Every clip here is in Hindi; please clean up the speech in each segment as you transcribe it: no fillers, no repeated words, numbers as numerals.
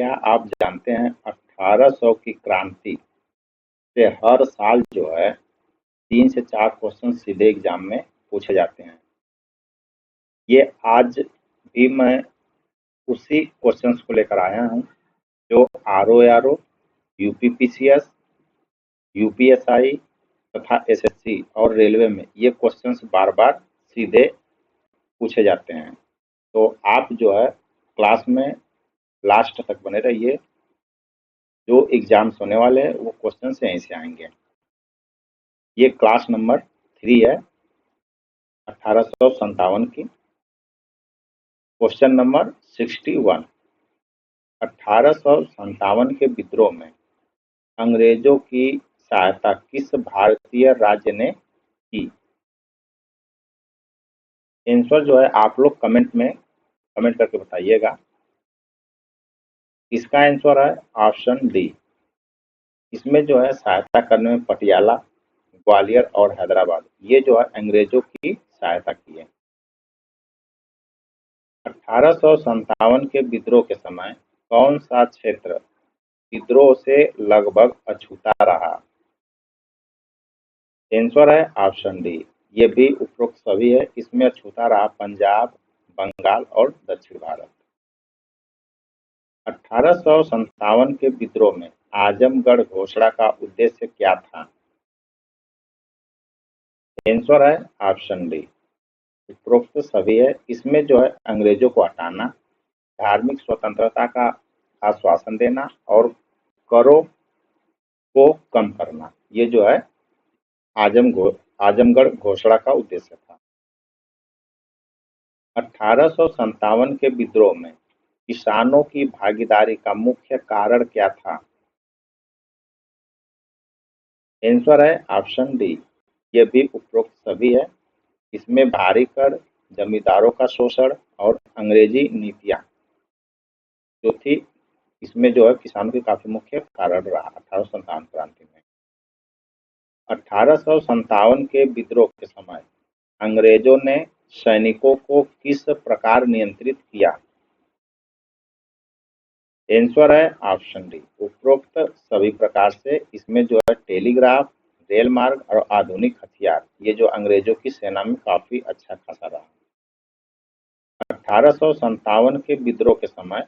क्या आप जानते हैं 1800 की क्रांति से हर साल जो है 3 से 4 क्वेश्चन सीधे एग्जाम में पूछे जाते हैं। ये आज भी मैं उसी क्वेश्चंस को लेकर आया हूँ जो RO, UPPCS, UPSI तथा SSC और रेलवे में ये क्वेश्चंस बार बार सीधे पूछे जाते हैं। तो आप जो है क्लास में लास्ट तक बने रहिए। जो एग्जाम्स होने वाले हैं वो क्वेश्चन यहीं से आएंगे। ये क्लास नंबर 3 है 1857 की। क्वेश्चन नंबर 61, 1857 के विद्रोह में अंग्रेजों की सहायता किस भारतीय राज्य ने की? आंसर जो है आप लोग कमेंट करके बताइएगा। इसका आंसर है ऑप्शन डी। इसमें जो है सहायता करने में पटियाला, ग्वालियर और हैदराबाद ये जो है अंग्रेजों की सहायता की है। 1857 के विद्रोह के समय कौन सा क्षेत्र विद्रोह से लगभग अछूता रहा? आंसर है ऑप्शन डी। ये भी उपरोक्त सभी है। इसमें अछूता रहा पंजाब, बंगाल और दक्षिण भारत। 1857 के विद्रोह में आजमगढ़ घोषणा का उद्देश्य क्या था? आंसर है ऑप्शन डी। उपरोक्त सभी है। इसमें जो है अंग्रेजों को हटाना, धार्मिक स्वतंत्रता का आश्वासन देना और करों को कम करना, ये जो है आजमगढ़ घोषणा का उद्देश्य था। 1857 के विद्रोह में किसानों की भागीदारी का मुख्य कारण क्या था? आंसर है ऑप्शन डी। ये भी उपरोक्त सभी है। इसमें भारी कर, जमींदारों का शोषण और अंग्रेजी नीतियां जो थी, इसमें जो है किसानों की काफी मुख्य कारण रहा 1857 क्रांति में। 1857 के विद्रोह के समय अंग्रेजों ने सैनिकों को किस प्रकार नियंत्रित किया? आंसर है ऑप्शन डी। उपरोक्त सभी प्रकार से। इसमें जो है टेलीग्राफ, रेल मार्ग और आधुनिक हथियार ये जो अंग्रेजों की सेना में काफी अच्छा खासा रहा। 1857 के विद्रोह के समय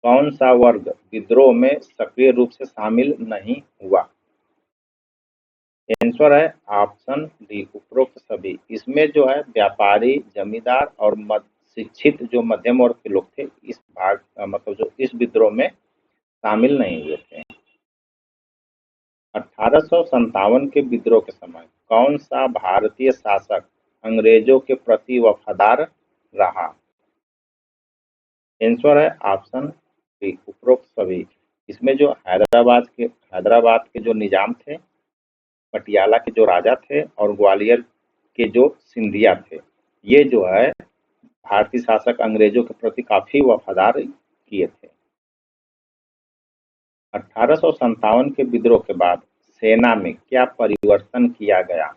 कौन सा वर्ग विद्रोह में सक्रिय रूप से शामिल नहीं हुआ? आंसर है ऑप्शन डी। उपरोक्त सभी। इसमें जो है व्यापारी, जमींदार और शिक्षित जो मध्यम वर्ग के लोग थे इस मतलब जो इस विद्रोह में शामिल नहीं हुए थे। 1857 के विद्रोह के समय कौन सा भारतीय शासक अंग्रेजों के प्रति वफादार रहा? आंसर है ऑप्शन डी। उपरोक्त सभी। इसमें जो हैदराबाद के जो निजाम थे, पटियाला के जो राजा थे और ग्वालियर के जो सिंधिया थे, ये जो है भारतीय शासक अंग्रेजों के प्रति काफी वफादार किए थे। 1857 के विद्रोह के बाद सेना में क्या परिवर्तन किया गया?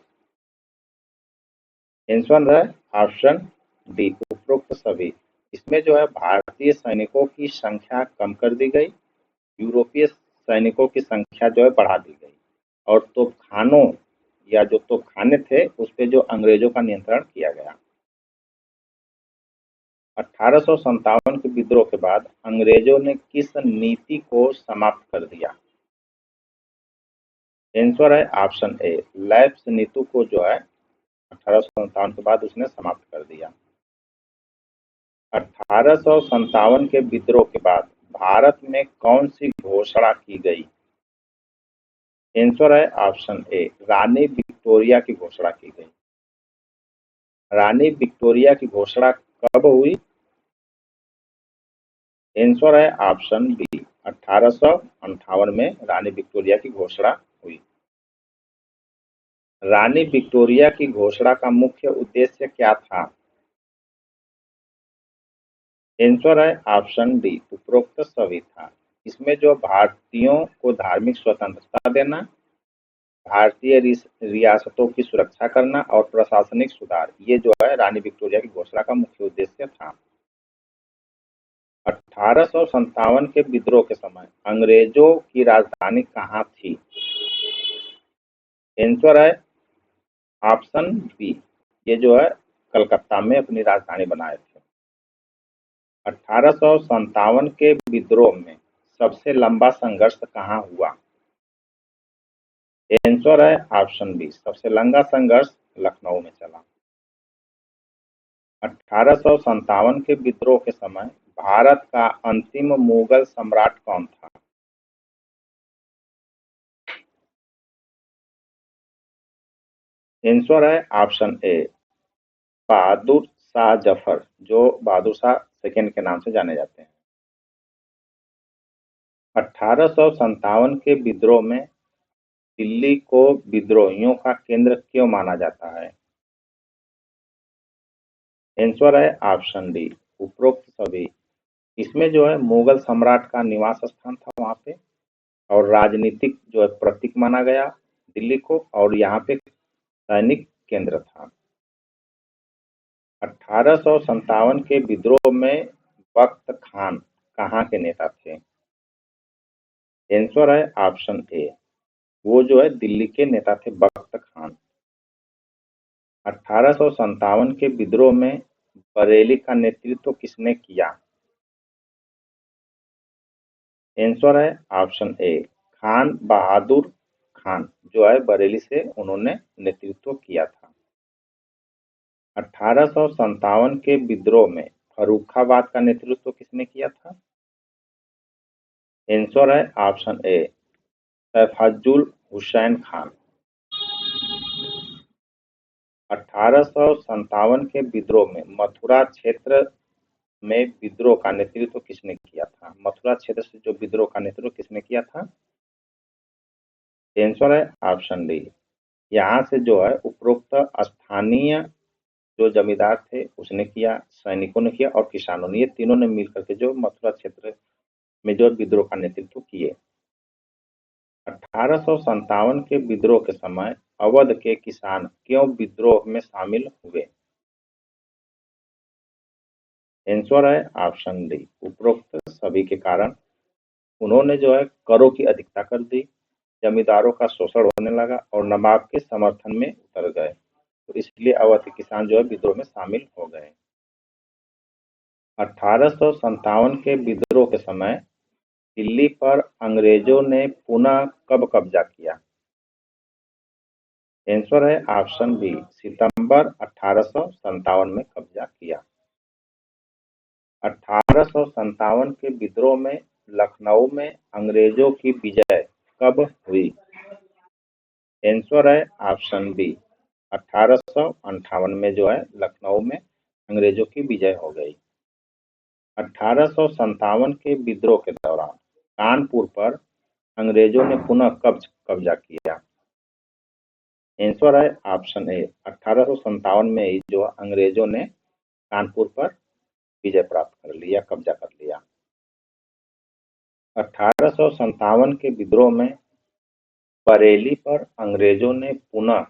आंसर है ऑप्शन डी। उपरोक्त सभी। इसमें जो है भारतीय सैनिकों की संख्या कम कर दी गई, यूरोपीय सैनिकों की संख्या जो है बढ़ा दी गई और तोपखानों या जो तोपखाने थे उस पे जो अंग्रेजों का नियंत्रण किया गया। 1857 के विद्रोह के बाद अंग्रेजों ने किस नीति को समाप्त कर दिया? आंसर है ऑप्शन ए। लैप्स नीति को जो है 1857 के बाद उसने समाप्त कर दिया। 1857 के विद्रोह के बाद भारत में कौन सी घोषणा की गई? आंसर है ऑप्शन ए। रानी विक्टोरिया की घोषणा की गई। रानी विक्टोरिया की घोषणा कब हुई? आंसर है ऑप्शन बी। 1858 में रानी विक्टोरिया की घोषणा हुई। रानी विक्टोरिया की घोषणा का मुख्य उद्देश्य क्या था? आंसर है ऑप्शन डी। उपरोक्त सभी था। इसमें जो भारतीयों को धार्मिक स्वतंत्रता देना, भारतीय रियासतों की सुरक्षा करना और प्रशासनिक सुधार, ये जो है रानी विक्टोरिया की घोषणा का मुख्य उद्देश्य था। 1857 के विद्रोह के समय अंग्रेजों की राजधानी कहाँ थी? आंसर है ऑप्शन बी, ये जो है कलकत्ता में अपनी राजधानी बनाए थे। 1857 के विद्रोह में सबसे लंबा संघर्ष कहाँ हुआ? आंसर है ऑप्शन बी, सबसे लंबा संघर्ष लखनऊ में चला। 1857 के विद्रोह के समय भारत का अंतिम मुगल सम्राट कौन था? आंसर है ऑप्शन ए, बहादुर शाह जफर, जो बहादुर शाह सेकंड के नाम से जाने जाते हैं। 1857 के विद्रोह में दिल्ली को विद्रोहियों का केंद्र क्यों माना जाता है? आंसर है ऑप्शन डी, उपरोक्त सभी। इसमें जो है मुगल सम्राट का निवास स्थान था वहां पे, और राजनीतिक जो है प्रतीक माना गया दिल्ली को, और यहाँ पे सैनिक केंद्र था। 1857 के विद्रोह में बख्त खान कहाँ के नेता थे? आंसर है ऑप्शन ए, वो जो है दिल्ली के नेता थे बख्त खान। 1857 के विद्रोह में बरेली का नेतृत्व किसने किया? आंसर है ऑप्शन ए, खान बहादुर खान, जो है बरेली से उन्होंने नेतृत्व किया था। 1857 के विद्रोह में फर्रुखाबाद का नेतृत्व किसने किया था? आंसर है ऑप्शन ए, सैफजुल हुसैन खान। 1857 के विद्रोह में मथुरा क्षेत्र में विद्रोह का नेतृत्व किसने किया था? मथुरा क्षेत्र से जो विद्रोह का नेतृत्व किसने किया था? आंसर है ऑप्शन डी, यहाँ से जो है उपरोक्त स्थानीय जो जमींदार थे उसने किया, सैनिकों ने किया और किसानों ने, ये तीनों ने मिलकर के जो मथुरा क्षेत्र में जो विद्रोह का नेतृत्व किए। 1857 के विद्रोह के समय अवध के किसान क्यों विद्रोह में शामिल हुए? आंसर है ऑप्शन डी, उपरोक्त सभी के कारण। उन्होंने जो है करों की अधिकता कर दी, जमींदारों का शोषण होने लगा और नवाब के समर्थन में उतर गए, तो इसलिए अवध के किसान जो है विद्रोह में शामिल हो गए। 1857 के विद्रोह के समय दिल्ली पर अंग्रेजों ने पुनः कब कब्जा किया? आंसर है ऑप्शन बी, सितंबर 1857 में कब्जा किया। 1857 के विद्रोह में लखनऊ में अंग्रेजों की विजय कब हुई? आंसर है ऑप्शन बी, 1858 में जो है लखनऊ में अंग्रेजों की विजय हो गई। 1857 के विद्रोह के दौरान कानपुर पर अंग्रेजों ने पुनः कब्जा किया। आंसर है ऑप्शन ए, 1857 में ही जो अंग्रेजों ने कानपुर पर विजय प्राप्त कर लिया, कब्जा कर लिया। 1857 के विद्रोह में बरेली पर अंग्रेजों ने पुनः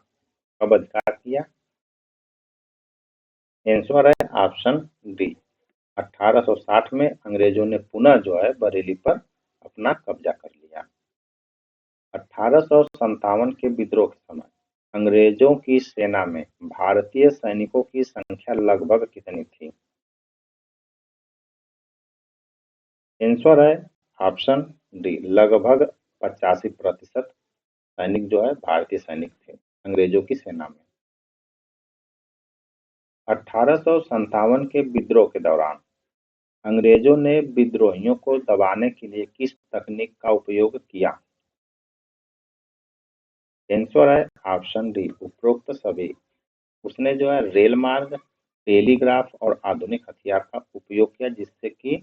कब अधिकार किया? आंसर है ऑप्शन डी, 1860 में अंग्रेजों ने पुनः जो है बरेली पर अपना कब्जा कर लिया। 1857 के विद्रोह के समय अंग्रेजों की सेना में भारतीय सैनिकों की संख्या लगभग कितनी थी? आंसर है ऑप्शन डी, लगभग 85% सैनिक जो है भारतीय सैनिक थे अंग्रेजों की सेना में। 1857 के विद्रोह के दौरान अंग्रेजों ने विद्रोहियों को दबाने के लिए किस तकनीक का उपयोग किया? आंसर है ऑप्शन डी, उपरोक्त सभी। उसने जो है रेल मार्ग, टेलीग्राफ और आधुनिक हथियार का उपयोग किया, जिससे कि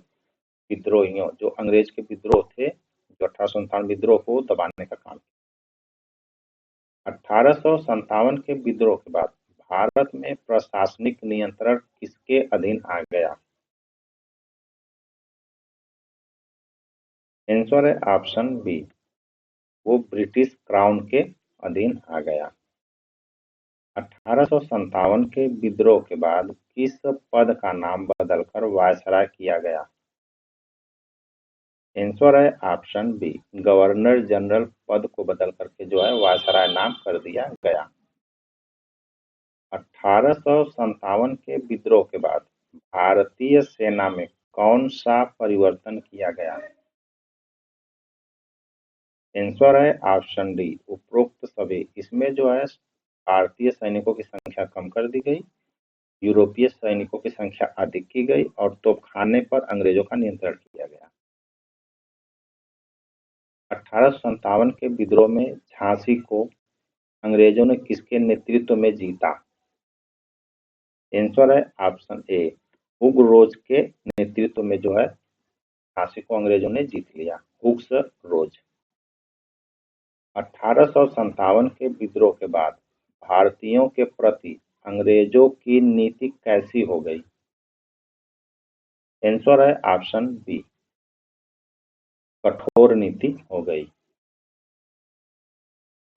विद्रोहियों जो अंग्रेज के विद्रोह थे, जो 1857 विद्रोह को दबाने का काम किया। 1857 के विद्रोह के बाद भारत में प्रशासनिक नियंत्रण किसके अधीन आ गया? आंसर है ऑप्शन बी, वो ब्रिटिश क्राउन के अधीन आ गया। 1857 के विद्रोह के बाद किस पद का नाम बदलकर वायसराय किया गया? आंसर है ऑप्शन बी, गवर्नर जनरल पद को बदल करके जो है वायसराय नाम कर दिया गया। 1857 के विद्रोह के बाद भारतीय सेना में कौन सा परिवर्तन किया गया? आंसर है ऑप्शन डी, उपरोक्त सभी। इसमें जो है भारतीय सैनिकों की संख्या कम कर दी गई, यूरोपीय सैनिकों की संख्या अधिक की गई और तोपखाने पर अंग्रेजों का नियंत्रण किया गया। 1857 के विद्रोह में झांसी को अंग्रेजों ने किसके नेतृत्व में जीता? आंसर है ऑप्शन ए, हुग रोज के नेतृत्व में जो है झांसी को अंग्रेजों ने जीत लिया। हुग्स रोज। 1857 के विद्रोह के बाद भारतीयों के प्रति अंग्रेजों की नीति कैसी हो गई? आंसर है ऑप्शन बी, कठोर नीति हो गई।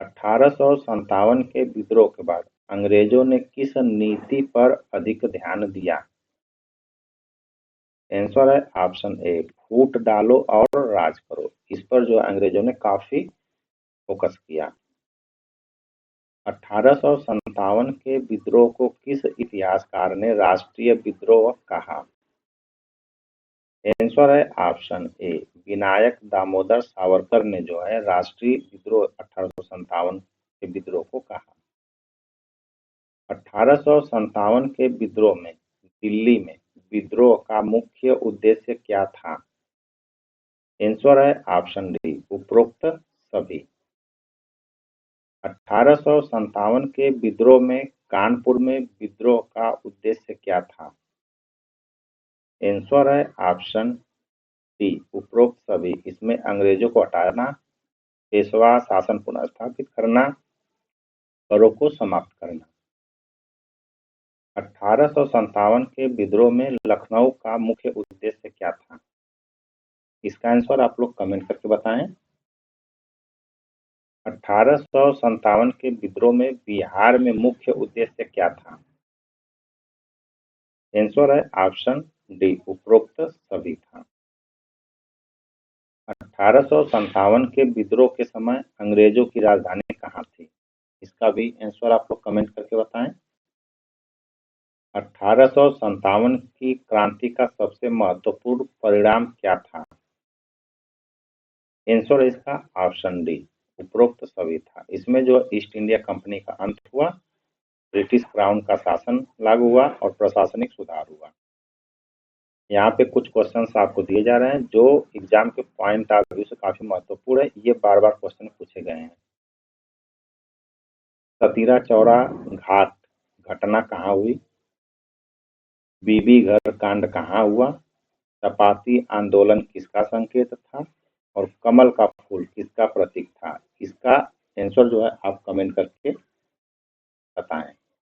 1857 के विद्रोह के बाद अंग्रेजों ने किस नीति पर अधिक ध्यान दिया? आंसर है ऑप्शन ए, फूट डालो और राज करो। इस पर जो अंग्रेजों ने काफी फोकस किया। 1857 के विद्रोह को किस इतिहासकार ने राष्ट्रीय विद्रोह कहा? आंसर है ऑप्शन ए, विनायक दामोदर सावरकर ने जो है राष्ट्रीय विद्रोह 1857 के विद्रोह को कहा। 1857 के विद्रोह में दिल्ली में विद्रोह का मुख्य उद्देश्य क्या था? आंसर है ऑप्शन डी, उपरोक्त सभी। 1857 के विद्रोह में कानपुर में विद्रोह का उद्देश्य क्या था? आंसर है ऑप्शन डी, उपरोक्त सभी। इसमें अंग्रेजों को हटाना, पेशवा शासन पुनः स्थापित करना, करों को समाप्त करना। 1857 के विद्रोह में लखनऊ का मुख्य उद्देश्य क्या था? इसका आंसर आप लोग कमेंट करके बताएं। 1857 के विद्रोह में बिहार में मुख्य उद्देश्य क्या था? आंसर है ऑप्शन डी, उपरोक्त सभी था। 1857 के विद्रोह के समय अंग्रेजों की राजधानी कहाँ थी? इसका भी आंसर आप लोग कमेंट करके बताएं। 1857 की क्रांति का सबसे महत्वपूर्ण परिणाम क्या था? आंसर है इसका ऑप्शन डी, उपरोक्त सभी था। इसमें जो ईस्ट इंडिया कंपनी का अंत हुआ, ब्रिटिश क्राउन का शासन लागू हुआ और प्रशासनिक सुधार हुआ। यहाँ पे कुछ क्वेश्चंस आपको दिए जा रहे हैं जो एग्जाम के पॉइंट ऑफ व्यू से काफी महत्वपूर्ण है। ये बार बार क्वेश्चन पूछे गए हैं। सतीरा चौरा घाट घटना कहाँ हुई? बीबी घर कांड कहाँ हुआ? चपाती आंदोलन किसका संकेत था? और कमल का फूल किसका प्रतीक था? इसका आंसर जो है आप कमेंट करके बताएं।